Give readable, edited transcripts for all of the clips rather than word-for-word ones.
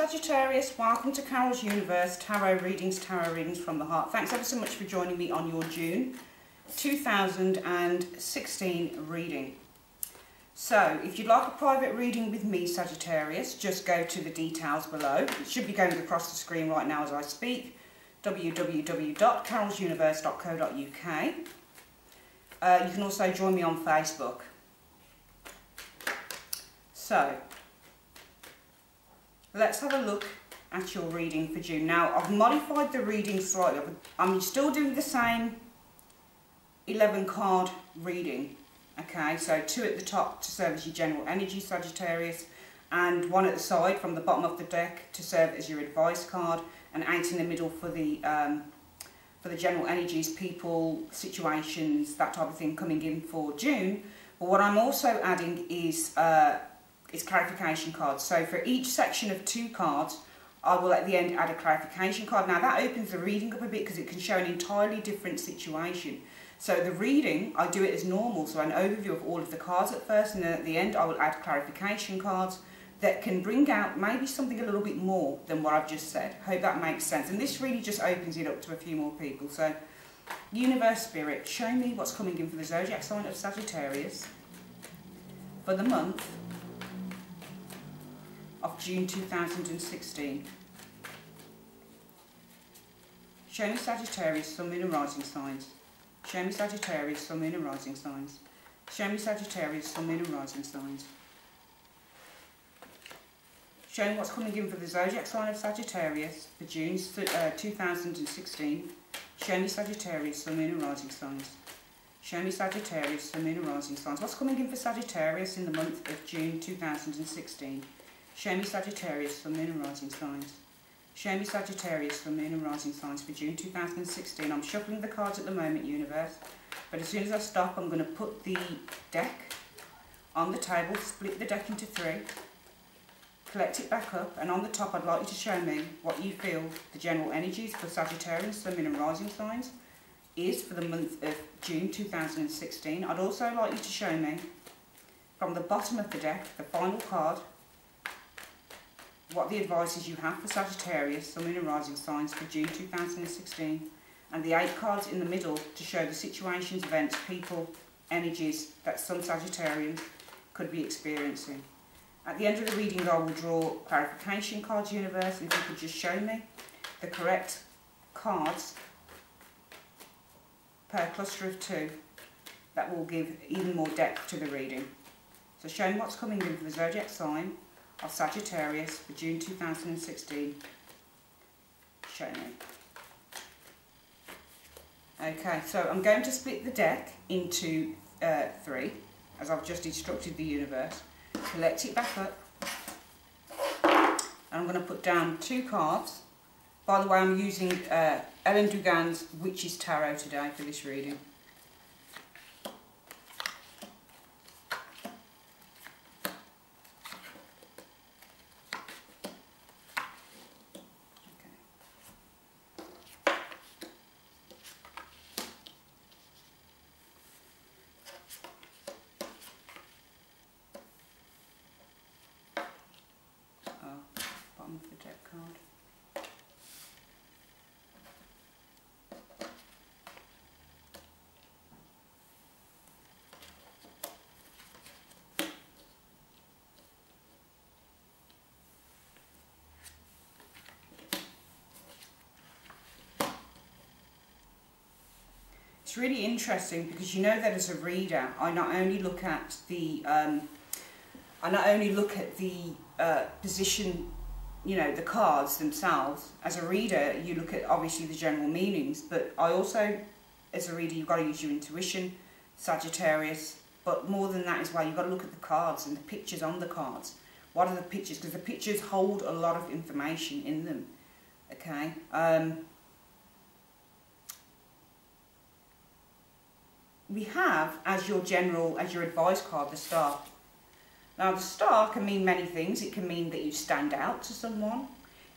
Sagittarius, welcome to Carol's Universe, tarot readings from the heart. Thanks ever so much for joining me on your June 2016 reading. So, if you'd like a private reading with me, Sagittarius, just go to the details below. It should be going across the screen right now as I speak, www.carolsuniverse.co.uk. You can also join me on Facebook. So, let's have a look at your reading for June. Now, I've modified the reading slightly. I'm still doing the same 11 card reading. Okay, so 2 at the top to serve as your general energy, Sagittarius, and 1 at the side from the bottom of the deck to serve as your advice card, and 8 in the middle for the general energies, people, situations, that type of thing coming in for June. But what I'm also adding is clarification cards. So for each section of 2 cards, I will at the end add a clarification card. Now that opens the reading up a bit because it can show an entirely different situation. So the reading, I do it as normal, so an overview of all of the cards at first, and then at the end I will add clarification cards that can bring out maybe something a little bit more than what I've just said. Hope that makes sense. And this really just opens it up to a few more people. So, Universe Spirit, show me what's coming in for the zodiac sign of Sagittarius for the month of June 2016. Show me Sagittarius, Sun, Moon and Rising signs. Show me Sagittarius, Sun, Moon and Rising signs. Show me Sagittarius, Sun, Moon and Rising signs. Show me what's coming in for the zodiac sign of Sagittarius for June 2016. Show me Sagittarius, Sun, Moon and Rising signs. Show me Sagittarius, Sun, Moon and Rising signs. What's coming in for Sagittarius in the month of June 2016? Show me Sagittarius, Sun, Moon and Rising signs. Show me Sagittarius, Sun, Moon and Rising signs for June 2016. I'm shuffling the cards at the moment, Universe. But as soon as I stop, I'm going to put the deck on the table, split the deck into 3, collect it back up, and on the top I'd like you to show me what you feel the general energies for Sagittarius, Sun, Moon and Rising signs is for the month of June 2016. I'd also like you to show me from the bottom of the deck, the final card, what the advices you have for Sagittarius, Sun, Moon and Rising signs for June 2016, and the 8 cards in the middle to show the situations, events, people, energies that some Sagittarians could be experiencing. At the end of the reading I will draw clarification cards, Universe, and if you could just show me the correct cards per cluster of 2, that will give even more depth to the reading. So show me what's coming in for the zodiac sign of Sagittarius for June 2016. Show me. Okay, so I'm going to split the deck into 3, as I've just instructed the Universe. Collect it back up, and I'm going to put down 2 cards. By the way, I'm using Ellen Dugan's Witch's Tarot today for this reading. Bottom of the deck card. It's really interesting because you know that as a reader, I not only look at the position, you know, the cards themselves. As a reader, you look at obviously the general meanings, but I also, as a reader, you've got to use your intuition, Sagittarius. But more than that as well, you've got to look at the cards and the pictures on the cards. What are the pictures? Because the pictures hold a lot of information in them. Okay. We have as your advice card, the Star. Now the Star can mean many things. It can mean that you stand out to someone.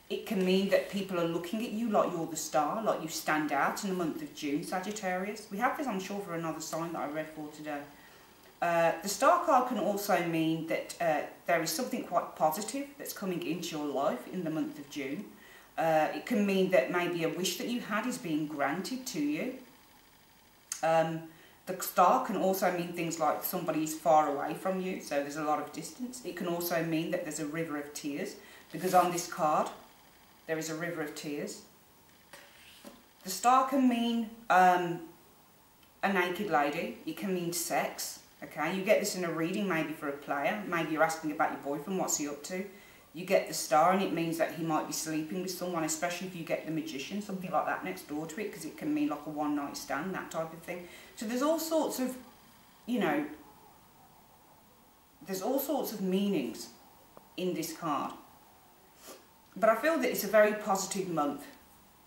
It can mean that people are looking at you like you're the star, like you stand out in the month of June, Sagittarius. We have this, I'm sure, for another sign that I read for today. The Star card can also mean that there is something quite positive that's coming into your life in the month of June. It can mean that maybe a wish that you had is being granted to you. The Star can also mean things like somebody's far away from you, so there's a lot of distance. It can also mean that there's a river of tears, because on this card there is a river of tears. The Star can mean a naked lady. It can mean sex. Okay, you get this in a reading maybe for a player. Maybe you're asking about your boyfriend, what's he up to? You get the Star and it means that he might be sleeping with someone, especially if you get the Magician, something like that next door to it, because it can mean like a one-night stand, that type of thing. So there's all sorts of, you know, there's all sorts of meanings in this card. But I feel that it's a very positive month,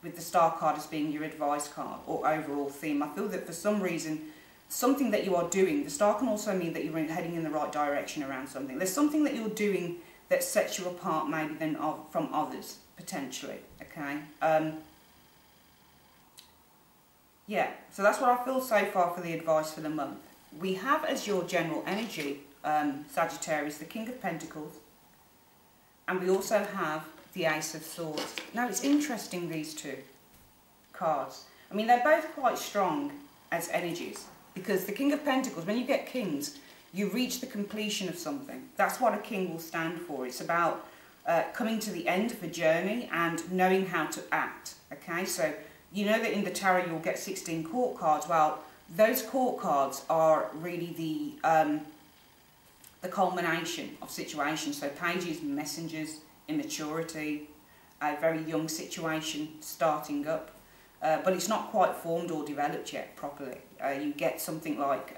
with the Star card as being your advice card or overall theme. I feel that for some reason, something that you are doing, the Star can also mean that you're heading in the right direction around something. There's something that you're doing that sets you apart maybe than from others, potentially, okay? Yeah, so that's what I feel so far for the advice for the month. We have as your general energy, Sagittarius, the King of Pentacles, and we also have the Ace of Swords. Now it's interesting, these two cards. I mean, they're both quite strong as energies, because the King of Pentacles, when you get kings, you reach the completion of something. That's what a king will stand for. It's about coming to the end of a journey and knowing how to act, okay? So you know that in the tarot you'll get 16 court cards. Well, those court cards are really the culmination of situations. So pages, messengers, immaturity, a very young situation starting up, but it's not quite formed or developed yet properly. You get something like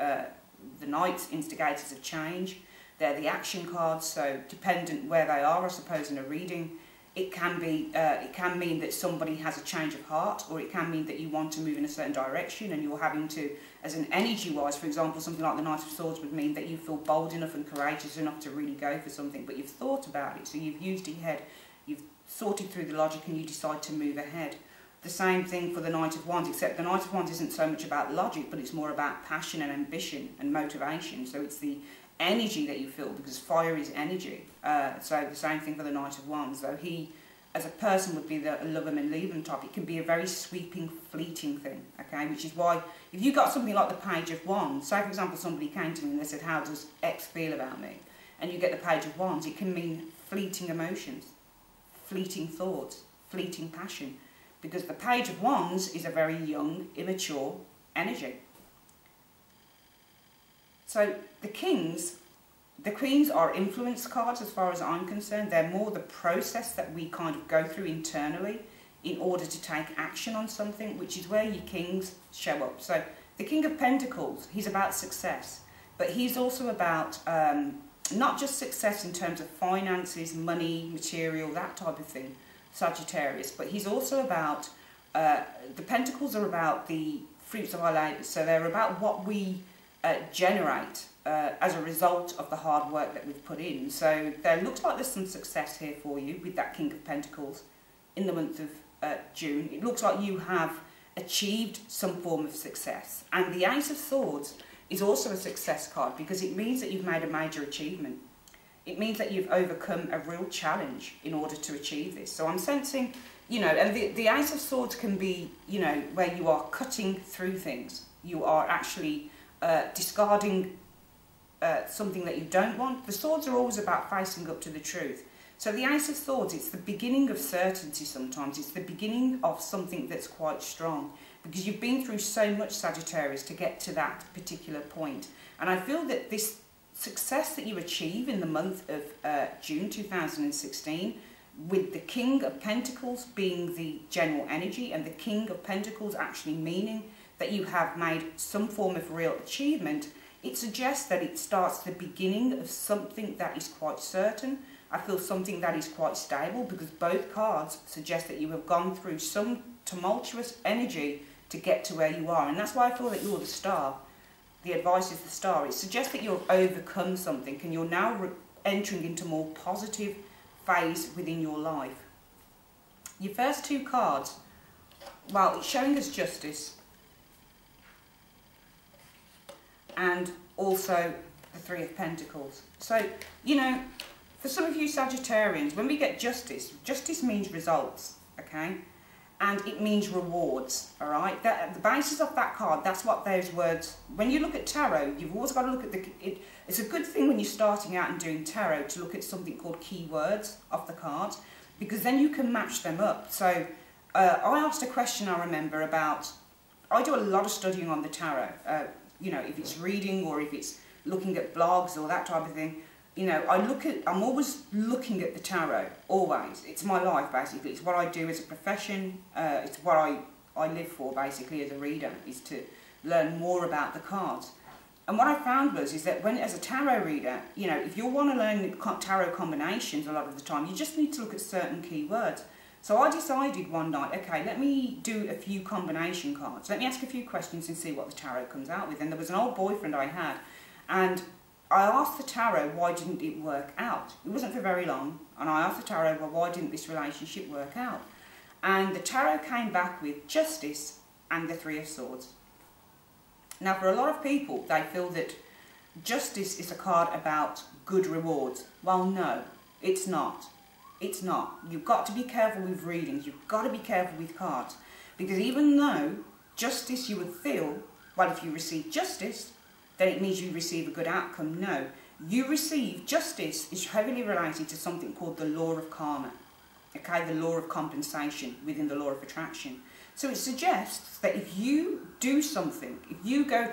the Knights, instigators of change. They're the action cards, so dependent where they are, I suppose, in a reading, it can mean that somebody has a change of heart, or it can mean that you want to move in a certain direction and you're having to, as an energy-wise, for example, something like the Knight of Swords would mean that you feel bold enough and courageous enough to really go for something, but you've thought about it, so you've used your head, you've sorted through the logic and you decide to move ahead. The same thing for the Knight of Wands, except the Knight of Wands isn't so much about logic, but it's more about passion and ambition and motivation. So it's the energy that you feel, because fire is energy. So the same thing for the Knight of Wands, though he, as a person, would be the love him and leave him type. It can be a very sweeping, fleeting thing, okay? Which is why, if you got something like the Page of Wands, say for example somebody came to me and they said, how does X feel about me? And you get the Page of Wands, it can mean fleeting emotions, fleeting thoughts, fleeting passion. Because the Page of Wands is a very young, immature energy. So the Queens are influence cards as far as I'm concerned. They're more the process that we kind of go through internally in order to take action on something, which is where your Kings show up. So the King of Pentacles, he's about success, but he's also about not just success in terms of finances, money, material, that type of thing, Sagittarius, but he's also about, the Pentacles are about the fruits of our labours, so they're about what we generate as a result of the hard work that we've put in. So there looks like there's some success here for you with that King of Pentacles in the month of June. It looks like you have achieved some form of success. And the Ace of Swords is also a success card, because it means that you've made a major achievement. It means that you've overcome a real challenge in order to achieve this. So I'm sensing, you know, and the Ace of Swords can be, you know, where you are cutting through things. You are actually discarding something that you don't want. The swords are always about facing up to the truth. So the Ace of Swords, it's the beginning of certainty sometimes. It's the beginning of something that's quite strong, because you've been through so much, Sagittarius, to get to that particular point. And I feel that this success that you achieve in the month of June 2016, with the King of Pentacles being the general energy and the King of Pentacles actually meaning that you have made some form of real achievement, it suggests that it starts the beginning of something that is quite certain. I feel something that is quite stable, because both cards suggest that you have gone through some tumultuous energy to get to where you are. And that's why I feel that you're the Star. The advice is the Star. It suggests that you've overcome something and you're now entering into a more positive phase within your life. Your first two cards, well, it's showing us justice and also the Three of Pentacles. So, you know, for some of you Sagittarians, when we get justice, justice means results, okay? And it means rewards, all right? The basis of that card, that's what those words, when you look at tarot, you've always got to look at it's a good thing when you're starting out and doing tarot to look at something called keywords of the cards, because then you can match them up. So I asked a question, I remember, about, I do a lot of studying on the tarot, you know, if it's reading or if it's looking at blogs or that type of thing. You know, I'm always looking at the tarot, always. It's my life, basically. It's what I do as a profession. It's what I live for, basically, as a reader, is to learn more about the cards. And what I found is that when, as a tarot reader, you know, if you want to learn tarot combinations a lot of the time, you just need to look at certain keywords. So I decided one night, okay, let me do a few combination cards. Let me ask a few questions and see what the tarot comes out with. And there was an old boyfriend I had, and I asked the tarot, why didn't it work out? It wasn't for very long, and I asked the tarot, well, why didn't this relationship work out? And the tarot came back with Justice and the Three of Swords. Now, for a lot of people, they feel that Justice is a card about good rewards. Well, no, it's not. It's not. You've got to be careful with readings. You've got to be careful with cards. Because even though Justice, you would feel, well, if you receive Justice, then it means you receive a good outcome. No, you receive justice is heavily related to something called the law of karma, okay, the law of compensation within the law of attraction. So it suggests that if you do something, if you go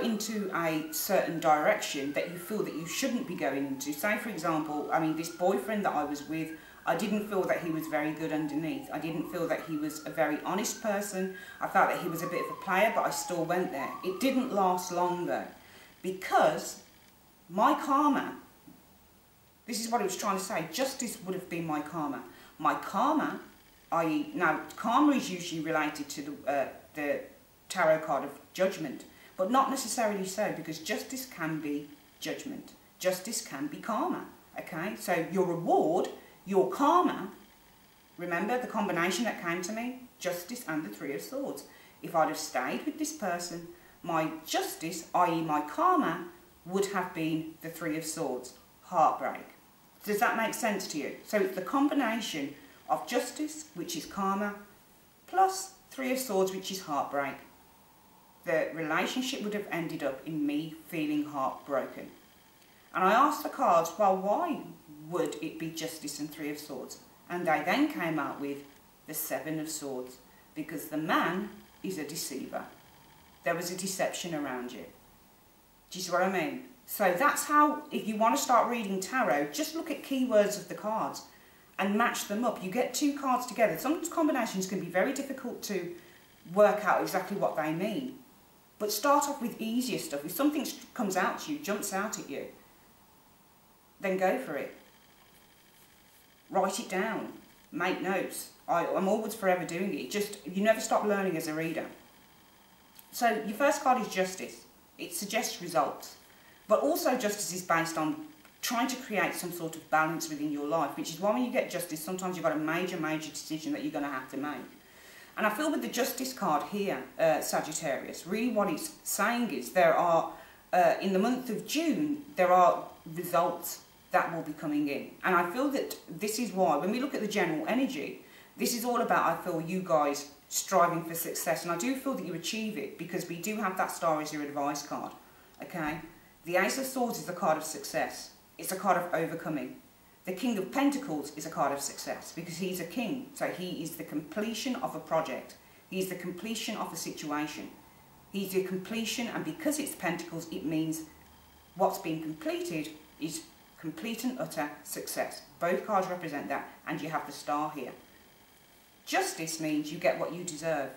into a certain direction that you feel that you shouldn't be going into, say for example, I mean, this boyfriend that I was with, I didn't feel that he was very good underneath. I didn't feel that he was a very honest person. I felt that he was a bit of a player, but I still went there. It didn't last long though, because my karma, this is what it was trying to say, justice would have been my karma. My karma, i.e., now karma is usually related to the tarot card of judgment, but not necessarily so, because justice can be judgment. Justice can be karma, okay? So your reward, your karma, remember the combination that came to me? Justice and the Three of Swords. If I'd have stayed with this person, my justice, i.e. my karma, would have been the Three of Swords. Heartbreak. Does that make sense to you? So it's the combination of justice, which is karma, plus Three of Swords, which is heartbreak. The relationship would have ended up in me feeling heartbroken. And I asked the cards, well, why would it be Justice and Three of Swords? And they then came out with the Seven of Swords, because the man is a deceiver. There was a deception around you. Do you see what I mean? So that's how, if you want to start reading tarot, just look at keywords of the cards and match them up. You get two cards together. Some combinations can be very difficult to work out exactly what they mean. But start off with easier stuff. If something comes out to you, jumps out at you, then go for it. Write it down. Make notes. I'm always forever doing it. You never stop learning as a reader. So your first card is Justice. It suggests results. But also Justice is based on trying to create some sort of balance within your life, which is why when you get Justice, sometimes you've got a major decision that you're going to have to make. And I feel with the Justice card here, Sagittarius, really what it's saying is there are, in the month of June, there are results that will be coming in. And I feel that this is why, when we look at the general energy, this is all about, I feel, you guys striving for success. And I do feel that you achieve it, because we do have that Star as your advice card, okay? The Ace of Swords is a card of success. It's a card of overcoming. The King of Pentacles is a card of success, because he's a king. So he is the completion of a project. He is the completion of a situation. He's the completion, and because it's Pentacles, it means what's been completed is complete and utter success. Both cards represent that, and you have the Star here. Justice means you get what you deserve.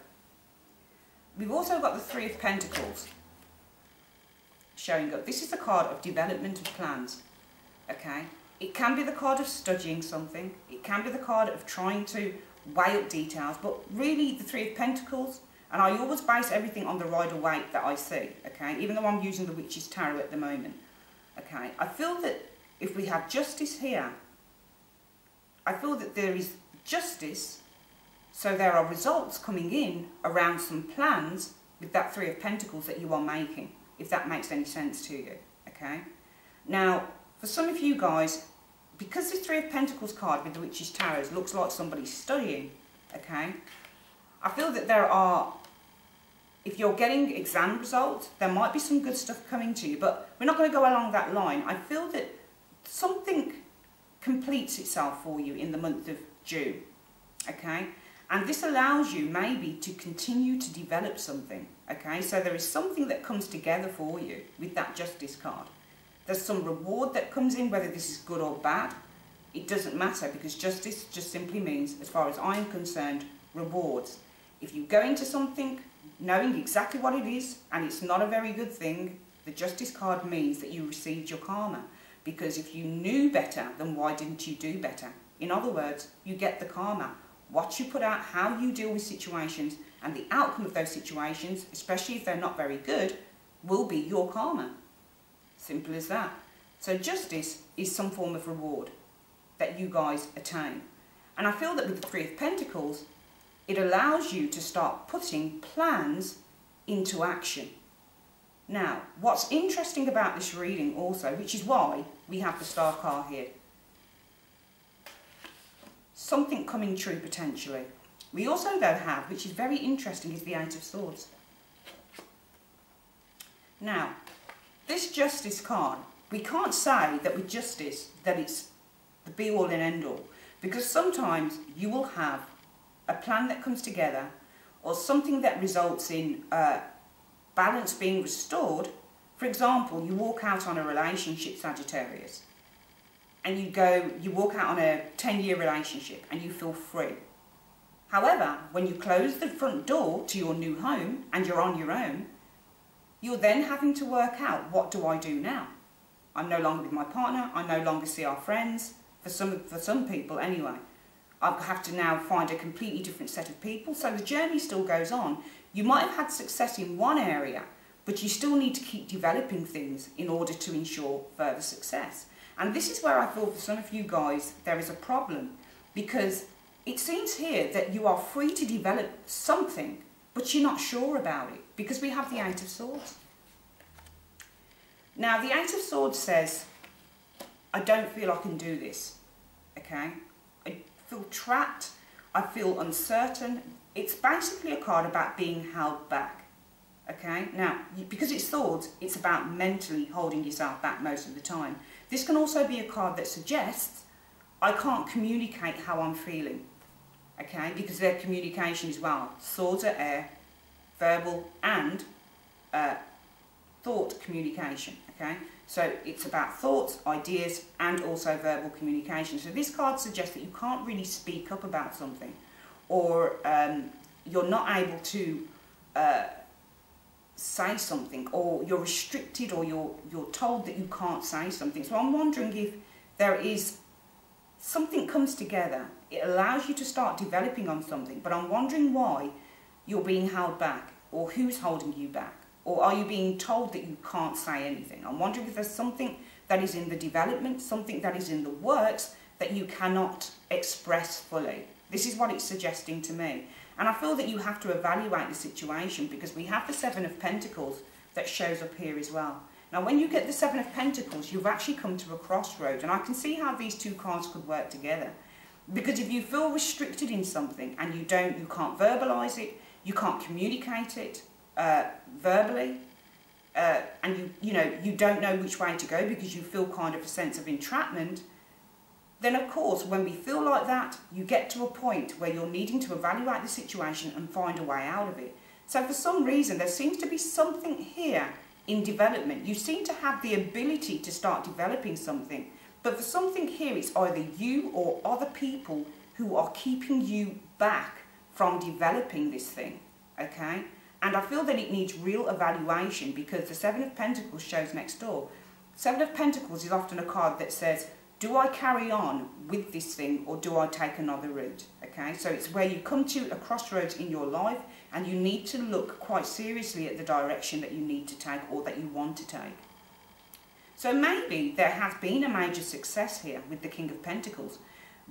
We've also got the Three of Pentacles showing up. This is the card of development of plans, okay? It can be the card of studying something. It can be the card of trying to weigh up details, but really the Three of Pentacles, and I always base everything on the Rider-Waite that I see, okay? Even though I'm using the Witch's Tarot at the moment, okay? I feel that if we have Justice here, I feel that there is justice, so there are results coming in around some plans with that Three of Pentacles that you are making, if that makes any sense to you, okay? Now, for some of you guys, because this Three of Pentacles card with the Witch's Tarot looks like somebody's studying, okay? I feel that there are, if you're getting exam results, there might be some good stuff coming to you, but we're not going to go along that line. I feel that something completes itself for you in the month of June, okay? And this allows you maybe to continue to develop something, okay? So there is something that comes together for you with that Justice card. There's some reward that comes in, whether this is good or bad. It doesn't matter, because justice just simply means, as far as I'm concerned, rewards. If you go into something knowing exactly what it is and it's not a very good thing, the Justice card means that you received your karma. Because if you knew better, then why didn't you do better? In other words, you get the karma. What you put out, how you deal with situations, and the outcome of those situations, especially if they're not very good, will be your karma. Simple as that. So justice is some form of reward that you guys attain. And I feel that with the Three of Pentacles, it allows you to start putting plans into action. Now, what's interesting about this reading also, which is why we have the Star card here, something coming true potentially. We also though have, which is very interesting, is the Eight of Swords. Now, this Justice card, we can't say that with justice that it's the be all and end all, because sometimes you will have a plan that comes together or something that results in balance being restored. For example, you walk out on a relationship, Sagittarius, and you walk out on a 10-year relationship and you feel free. However, when you close the front door to your new home and you're on your own, you're then having to work out, what do I do now? I'm no longer with my partner, I no longer see our friends, for some people anyway. I have to now find a completely different set of people, so the journey still goes on. You might have had success in one area, but you still need to keep developing things in order to ensure further success. And this is where I feel for some of you guys there is a problem, because it seems here that you are free to develop something, but you're not sure about it, because we have the Eight of Swords. Now, the Eight of Swords says, I don't feel I can do this, okay? I feel trapped, I feel uncertain. It's basically a card about being held back, okay? Now, because it's swords, it's about mentally holding yourself back most of the time. This can also be a card that suggests, I can't communicate how I'm feeling, okay? Because their communication as well. Swords are air, verbal and thought communication, okay? So it's about thoughts, ideas, and also verbal communication. So this card suggests that you can't really speak up about something, or you're not able to say something, or you're restricted, or you're told that you can't say something. So I'm wondering if there is something comes together, it allows you to start developing on something, but I'm wondering why you're being held back, or who's holding you back. Or are you being told that you can't say anything? I'm wondering if there's something that is in the development, something that is in the works that you cannot express fully. This is what it's suggesting to me. And I feel that you have to evaluate the situation, because we have the Seven of Pentacles that shows up here as well. Now, when you get the Seven of Pentacles, you've actually come to a crossroads. And I can see how these two cards could work together. Because if you feel restricted in something and you can't verbalise it, you can't communicate it, verbally, and you don't know which way to go because you feel kind of a sense of entrapment, then of course when we feel like that, you get to a point where you're needing to evaluate the situation and find a way out of it. So for some reason there seems to be something here in development. You seem to have the ability to start developing something, but for something here it's either you or other people who are keeping you back from developing this thing, okay? And I feel that it needs real evaluation, because the Seven of Pentacles shows next door. Seven of Pentacles is often a card that says, do I carry on with this thing or do I take another route? Okay, so it's where you come to a crossroads in your life and you need to look quite seriously at the direction that you need to take or that you want to take. So maybe there has been a major success here with the King of Pentacles.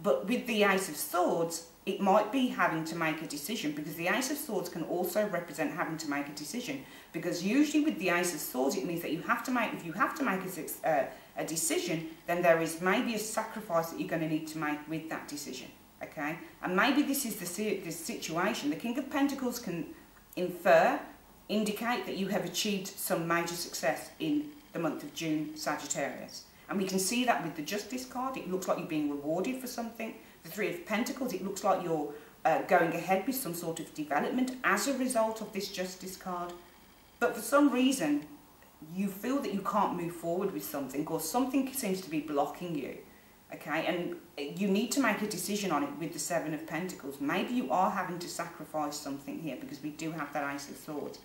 But with the Ace of Swords, it might be having to make a decision, because the Ace of Swords can also represent having to make a decision. Because usually with the Ace of Swords, it means that you have to make, if you have to make a decision, then there is maybe a sacrifice that you're going to need to make with that decision. Okay? And maybe this is the situation. The King of Pentacles can indicate that you have achieved some major success in the month of June, Sagittarius. And we can see that with the Justice card. It looks like you're being rewarded for something. The Three of Pentacles, it looks like you're going ahead with some sort of development as a result of this Justice card. But for some reason, you feel that you can't move forward with something, or something seems to be blocking you. Okay, and you need to make a decision on it with the Seven of Pentacles. Maybe you are having to sacrifice something here, because we do have that Ace of Swords.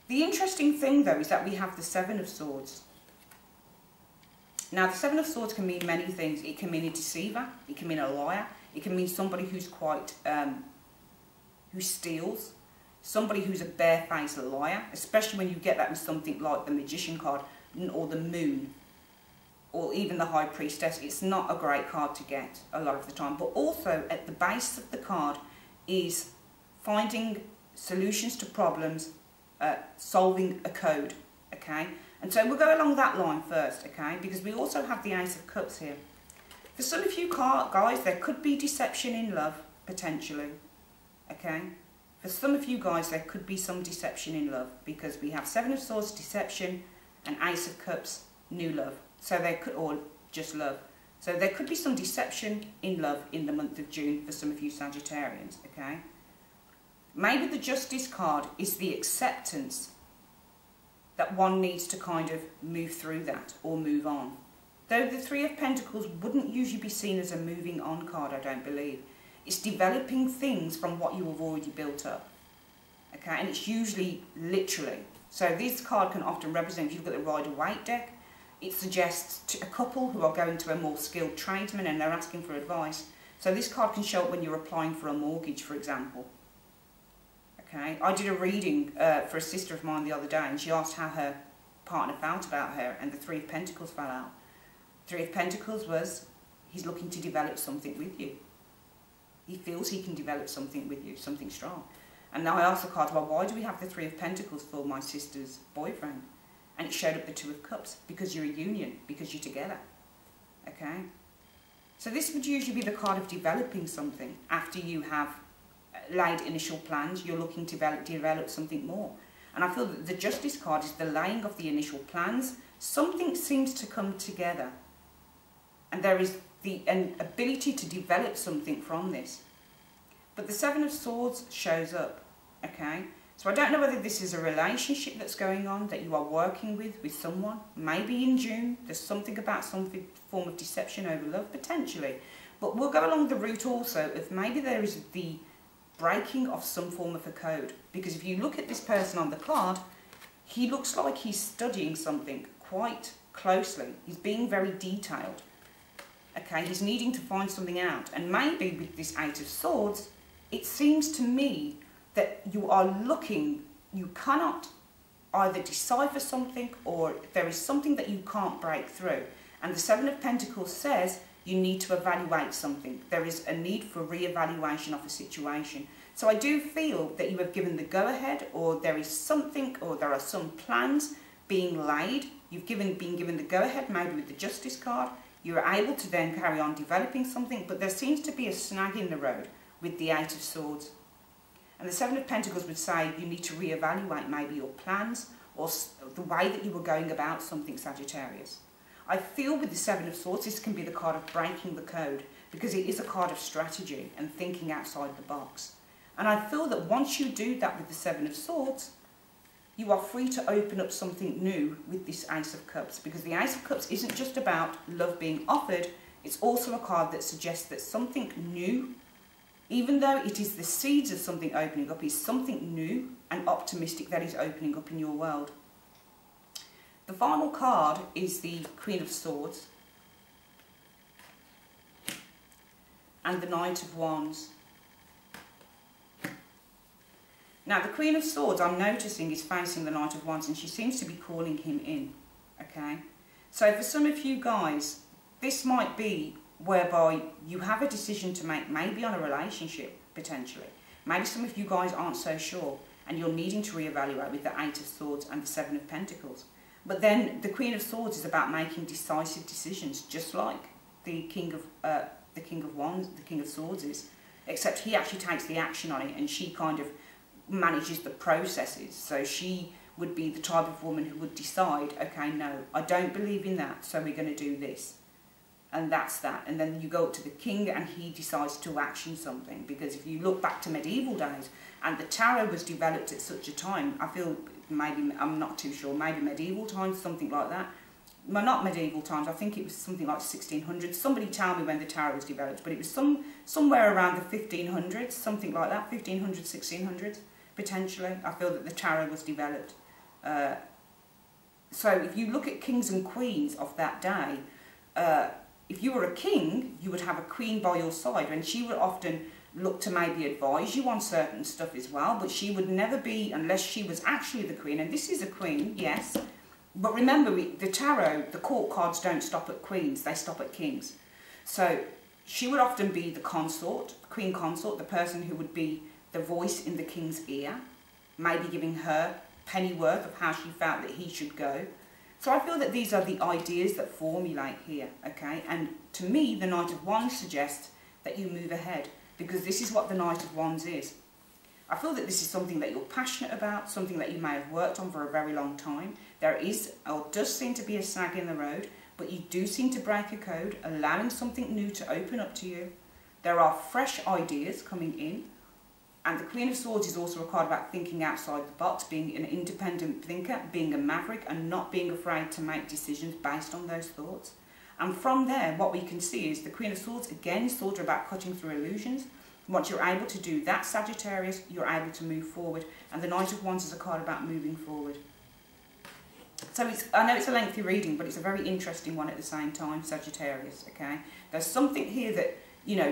The interesting thing, though, is that we have the Seven of Swords. Now, the Seven of Swords can mean many things. It can mean a deceiver. It can mean a liar. It can mean somebody who's quite, who steals. Somebody who's a barefaced liar, especially when you get that with something like the Magician card, or the Moon, or even the High Priestess. It's not a great card to get a lot of the time. But also, at the base of the card is finding solutions to problems, solving a code, okay? And so we'll go along that line first, okay? Because we also have the Ace of Cups here. For some of you guys, there could be deception in love, potentially, okay? For some of you guys, there could be some deception in love, because we have Seven of Swords, deception, and Ace of Cups, new love. So there could, or just love. So there could be some deception in love in the month of June for some of you Sagittarians, okay? Maybe the Justice card is the acceptance that one needs to kind of move through that or move on. Though the Three of Pentacles wouldn't usually be seen as a moving on card, I don't believe. It's developing things from what you have already built up. Okay, and it's usually literally. So this card can often represent, if you've got the Rider-Waite deck, it suggests to a couple who are going to a more skilled tradesman and they're asking for advice. So this card can show up when you're applying for a mortgage, for example. Okay, I did a reading for a sister of mine the other day, and she asked how her partner felt about her, and the Three of Pentacles fell out. Three of Pentacles was, he's looking to develop something with you. He feels he can develop something with you, something strong. And now I asked the card, well, why do we have the Three of Pentacles for my sister's boyfriend? And it showed up the Two of Cups, because you're a union, because you're together. Okay? So this would usually be the card of developing something after you have laid initial plans. You're looking to develop something more. And I feel that the Justice card is the laying of the initial plans. Something seems to come together, and there is an ability to develop something from this. But the Seven of Swords shows up, okay? So I don't know whether this is a relationship that's going on, that you are working with someone. Maybe in June, there's something about some form of deception over love, potentially. But we'll go along the route also of maybe there is the breaking of some form of a code. Because if you look at this person on the card, he looks like he's studying something quite closely. He's being very detailed. Okay, he's needing to find something out. And maybe with this Eight of Swords, it seems to me that you are looking, you cannot either decipher something, or there is something that you can't break through. And the Seven of Pentacles says you need to evaluate something. There is a need for re-evaluation of a situation. So I do feel that you have given the go-ahead, or there is something, or there are some plans being laid. You've been given the go-ahead, maybe with the Justice card. You're able to then carry on developing something, but there seems to be a snag in the road with the Eight of Swords. And the Seven of Pentacles would say you need to re-evaluate maybe your plans, or the way that you were going about something, Sagittarius. I feel with the Seven of Swords, this can be the card of breaking the code, because it is a card of strategy and thinking outside the box. And I feel that once you do that with the Seven of Swords, you are free to open up something new with this Ace of Cups, because the Ace of Cups isn't just about love being offered, it's also a card that suggests that something new, even though it is the seeds of something opening up, is something new and optimistic that is opening up in your world. The final card is the Queen of Swords and the Knight of Wands. Now, the Queen of Swords, I'm noticing, is facing the Knight of Wands, and she seems to be calling him in, okay? So for some of you guys, this might be whereby you have a decision to make, maybe on a relationship, potentially. Maybe some of you guys aren't so sure, and you're needing to reevaluate with the Eight of Swords and the Seven of Pentacles. But then the Queen of Swords is about making decisive decisions, just like the King of Wands, the King of Swords is, except he actually takes the action on it, and she kind of manages the processes. So she would be the type of woman who would decide, okay, no, I don't believe in that, so we're going to do this. And that's that. And then you go up to the king and he decides to action something. Because if you look back to medieval days, and the tarot was developed at such a time, I feel maybe, I'm not too sure, maybe medieval times, something like that. Well, not medieval times, I think it was something like 1600s. Somebody tell me when the tarot was developed, but it was somewhere around the 1500s, something like that, 1500s, 1600s, potentially. I feel that the tarot was developed. So if you look at kings and queens of that day, if you were a king, you would have a queen by your side, and she would often look to maybe advise you on certain stuff as well, but she would never be, unless she was actually the queen, and this is a queen, yes, but remember, the tarot, the court cards don't stop at queens, they stop at kings. So she would often be the consort, the queen consort, the person who would be the voice in the king's ear, maybe giving her pennyworth of how she felt that he should go. So I feel that these are the ideas that formulate here, okay? And to me, the Knight of Wands suggests that you move ahead, because this is what the Knight of Wands is. I feel that this is something that you're passionate about, something that you may have worked on for a very long time. There is, or does seem to be, a snag in the road, but you do seem to break a code, allowing something new to open up to you. There are fresh ideas coming in. And the Queen of Swords is also a card about thinking outside the box, being an independent thinker, being a maverick, and not being afraid to make decisions based on those thoughts. And from there, what we can see is the Queen of Swords, again, sort of about cutting through illusions. Once you're able to do that, Sagittarius, you're able to move forward. And the Knight of Wands is a card about moving forward. So I know it's a lengthy reading, but it's a very interesting one at the same time, Sagittarius, okay? There's something here that, you know,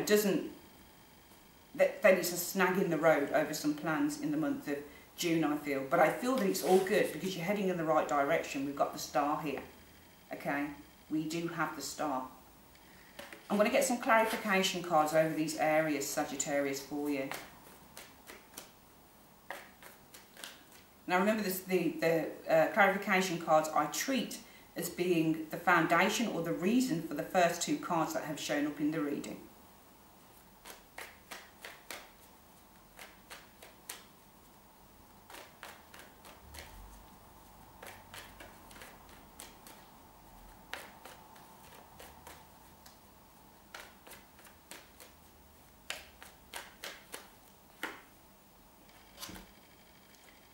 that it's a snag in the road over some plans in the month of June, I feel. But I feel that it's all good because you're heading in the right direction. We've got the star here, okay? We do have the star. I'm going to get some clarification cards over these areas, Sagittarius, for you. Now remember, the clarification cards I treat as being the foundation or the reason for the first two cards that have shown up in the reading.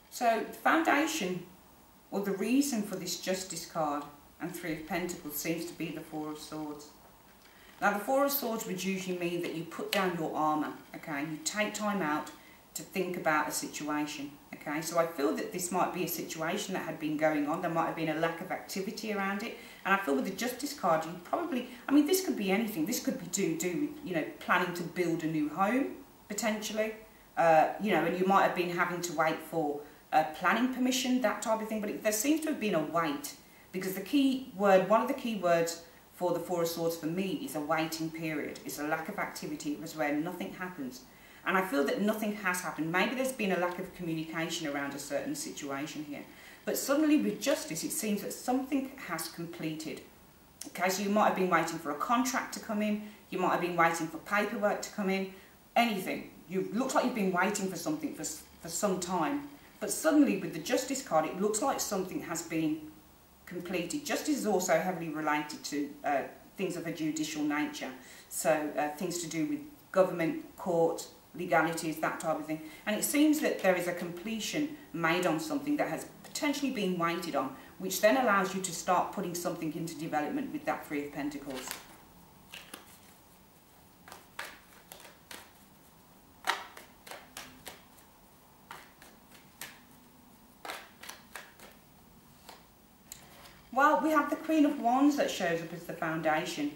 So the foundation, or the reason for this Justice card and Three of Pentacles, seems to be the Four of Swords. Now the Four of Swords would usually mean that you put down your armour, okay, you take time out to think about a situation, okay. So I feel that this might be a situation that had been going on, there might have been a lack of activity around it, and I feel with the Justice card, you probably, I mean, this could be anything, this could be do with, you know, planning to build a new home, potentially, you know, and you might have been having to wait for planning permission, that type of thing, but there seems to have been a wait, because the key word, one of the key words for the Four of Swords for me is a waiting period. It's a lack of activity. It was where nothing happens, and I feel that nothing has happened. Maybe there's been a lack of communication around a certain situation here, but suddenly with Justice it seems that something has completed. Okay, so you might have been waiting for a contract to come in, you might have been waiting for paperwork to come in, anything. Looks like you've been waiting for something for some time. But suddenly with the Justice card, it looks like something has been completed. Justice is also heavily related to things of a judicial nature. So things to do with government, court, legalities, that type of thing. And it seems that there is a completion made on something that has potentially been waited on, which then allows you to start putting something into development with that Three of Pentacles. Well, we have the Queen of Wands that shows up as the foundation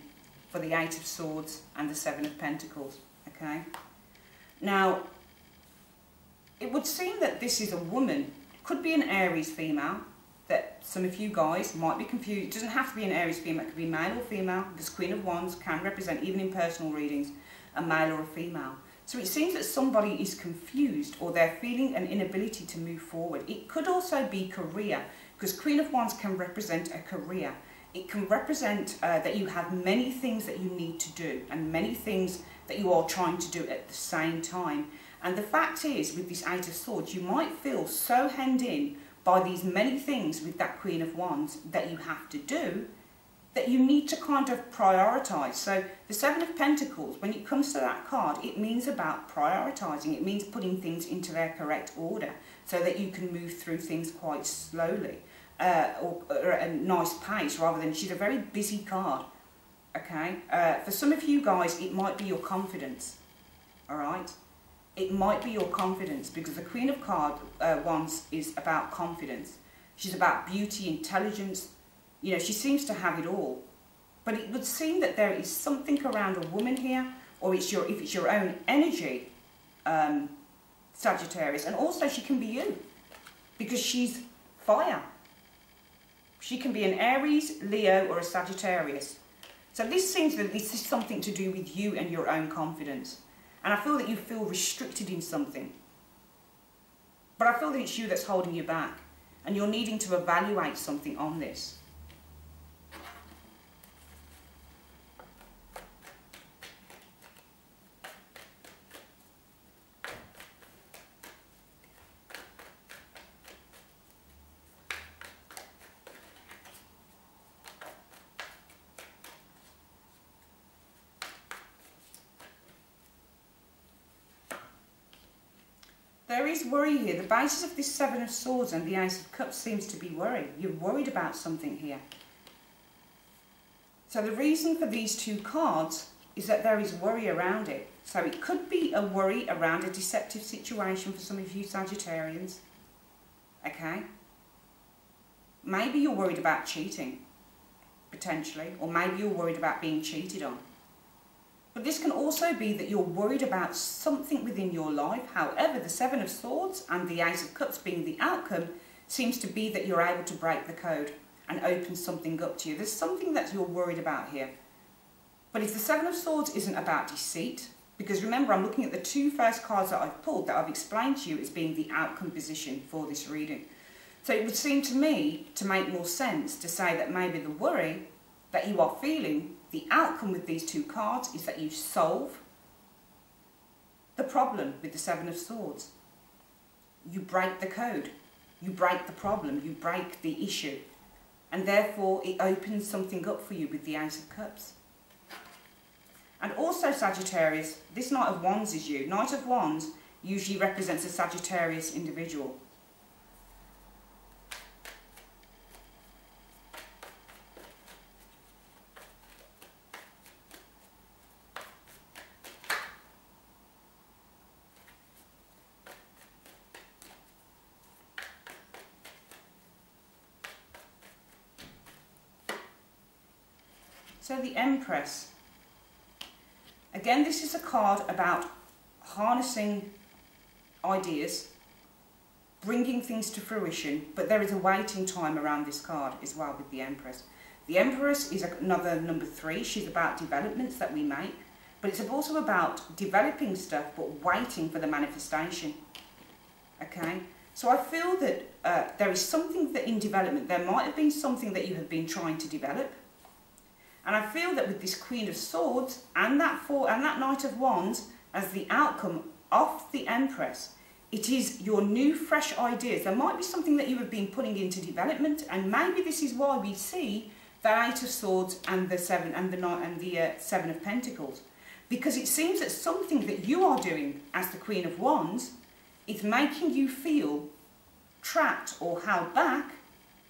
for the Eight of Swords and the Seven of Pentacles, okay? Now, it would seem that this is a woman, could be an Aries female, that some of you guys might be confused. It doesn't have to be an Aries female, it could be male or female, because Queen of Wands can represent, even in personal readings, a male or a female. So it seems that somebody is confused, or they're feeling an inability to move forward. It could also be career, because Queen of Wands can represent a career. It can represent that you have many things that you need to do, and many things that you are trying to do at the same time. And the fact is, with this Eight of Swords, you might feel so hemmed in by these many things with that Queen of Wands that you have to do, that you need to kind of prioritise. So the Seven of Pentacles, when it comes to that card, it means about prioritising. It means putting things into their correct order so that you can move through things quite slowly or at a nice pace, rather than, she's a very busy card. Okay, for some of you guys, it might be your confidence. All right. It might be your confidence, because the Queen of Wands is about confidence. She's about beauty, intelligence. You know, she seems to have it all. But it would seem that there is something around a woman here, or if it's your own energy, Sagittarius. And also she can be you, because she's fire. She can be an Aries, Leo, or a Sagittarius. So this seems that this is something to do with you and your own confidence. And I feel that you feel restricted in something. But I feel that it's you that's holding you back. And you're needing to evaluate something on this. There is worry here. The basis of this Seven of Swords and the Ace of Cups seems to be worry. You're worried about something here. So the reason for these two cards is that there is worry around it. So it could be a worry around a deceptive situation for some of you Sagittarians. Okay? Maybe you're worried about cheating, potentially. Or maybe you're worried about being cheated on. But this can also be that you're worried about something within your life. However, the Seven of Swords and the Ace of Cups being the outcome seems to be that you're able to break the code and open something up to you. There's something that you're worried about here. But if the Seven of Swords isn't about deceit, because remember, I'm looking at the two first cards that I've pulled that I've explained to you as being the outcome position for this reading. So it would seem to me to make more sense to say that maybe the worry that you are feeling, the outcome with these two cards, is that you solve the problem with the Seven of Swords. You break the code, you break the problem, you break the issue, and therefore it opens something up for you with the Ace of Cups. And also Sagittarius, this Knight of Wands is you. Knight of Wands usually represents a Sagittarius individual. So the Empress. Again, this is a card about harnessing ideas, bringing things to fruition, but there is a waiting time around this card as well with the Empress. The Empress is another number 3. She's about developments that we make, but it's also about developing stuff but waiting for the manifestation. Okay? So I feel that there is something that in development, there might have been something that you have been trying to develop. And I feel that with this Queen of Swords and that Knight of Wands as the outcome of the Empress, it is your new, fresh ideas. There might be something that you have been putting into development, and maybe this is why we see the Eight of Swords and the Seven of Pentacles, because it seems that something that you are doing as the Queen of Wands is making you feel trapped or held back.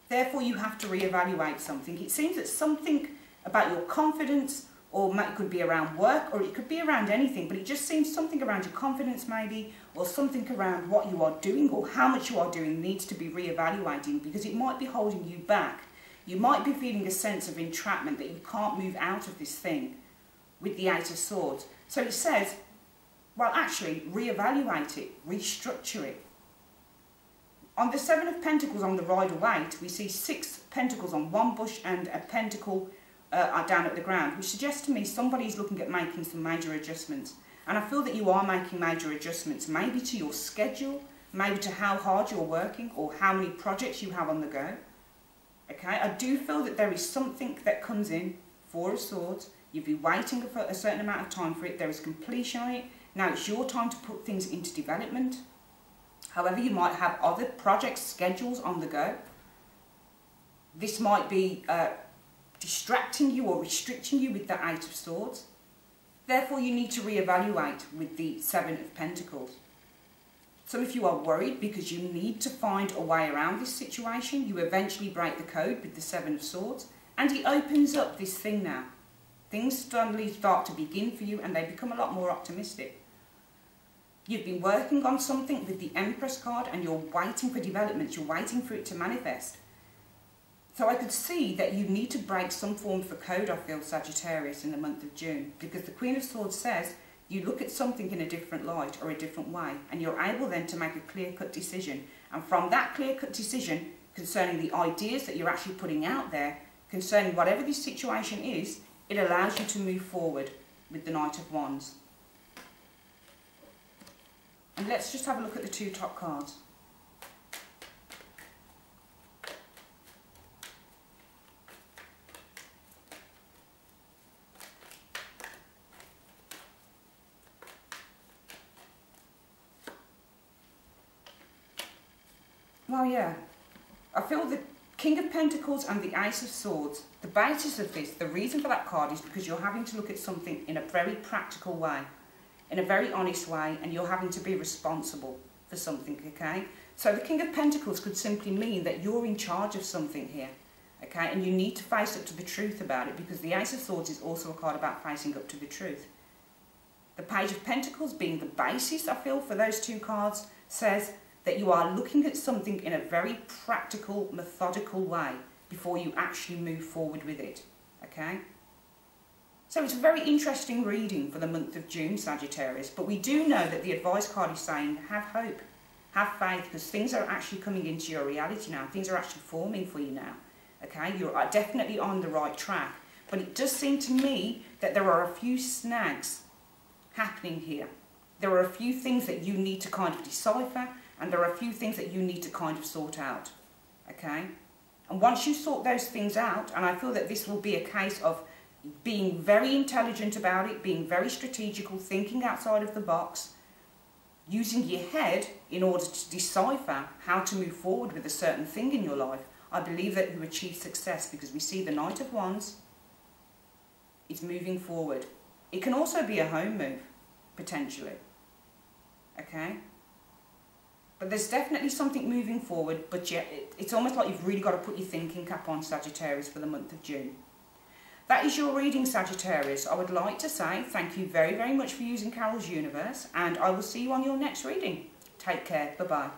Therefore, you have to reevaluate something. It seems that something about your confidence, or it could be around work, or it could be around anything, but it just seems something around your confidence maybe, or something around what you are doing or how much you are doing needs to be reevaluating, because it might be holding you back. You might be feeling a sense of entrapment that you can't move out of this thing with the Eight of Swords. So it says, well, actually, reevaluate it, restructure it. On the Seven of Pentacles on the Rider-Waite, we see 6 pentacles on one bush and a pentacle down at the ground, which suggests to me somebody's looking at making some major adjustments. And I feel that you are making major adjustments, maybe to your schedule, maybe to how hard you're working or how many projects you have on the go. Okay, I do feel that there is something that comes in, Four of Swords. You've been waiting for a certain amount of time for it. There is completion on it. Now it's your time to put things into development. However, you might have other project schedules on the go. This might be distracting you or restricting you with the Eight of Swords. Therefore, you need to reevaluate with the Seven of Pentacles. Some of you are worried because you need to find a way around this situation. You eventually break the code with the Seven of Swords, and it opens up this thing now. Things suddenly start to begin for you and they become a lot more optimistic. You've been working on something with the Empress card and you're waiting for developments, you're waiting for it to manifest. So I could see that you need to break some form of a code, I feel, Sagittarius, in the month of June, because the Queen of Swords says you look at something in a different light or a different way, and you're able then to make a clear-cut decision. And from that clear-cut decision concerning the ideas that you're actually putting out there, concerning whatever this situation is, it allows you to move forward with the Knight of Wands. And let's just have a look at the 2 top cards. Well, yeah, I feel the King of Pentacles and the Ace of Swords, the basis of this, the reason for that card is because you're having to look at something in a very practical way, in a very honest way, and you're having to be responsible for something, okay? So the King of Pentacles could simply mean that you're in charge of something here, okay? And you need to face up to the truth about it, because the Ace of Swords is also a card about facing up to the truth. The Page of Pentacles, being the basis, I feel, for those 2 cards, says that you are looking at something in a very practical, methodical way before you actually move forward with it, okay? So it's a very interesting reading for the month of June, Sagittarius, but we do know that the advice card is saying have hope, have faith, because things are actually coming into your reality now. Things are actually forming for you now, okay? You're definitely on the right track, but it does seem to me that there are a few snags happening here. There are a few things that you need to kind of decipher, and there are a few things that you need to kind of sort out, okay? And once you sort those things out, and I feel that this will be a case of being very intelligent about it, being very strategical, thinking outside of the box, using your head in order to decipher how to move forward with a certain thing in your life, I believe that you achieve success, because we see the Knight of Wands is moving forward. It can also be a home move, potentially, okay? But there's definitely something moving forward, but yet it's almost like you've really got to put your thinking cap on, Sagittarius, for the month of June. That is your reading, Sagittarius. I would like to say thank you very, very much for using Carol's Universe, and I will see you on your next reading. Take care. Bye-bye.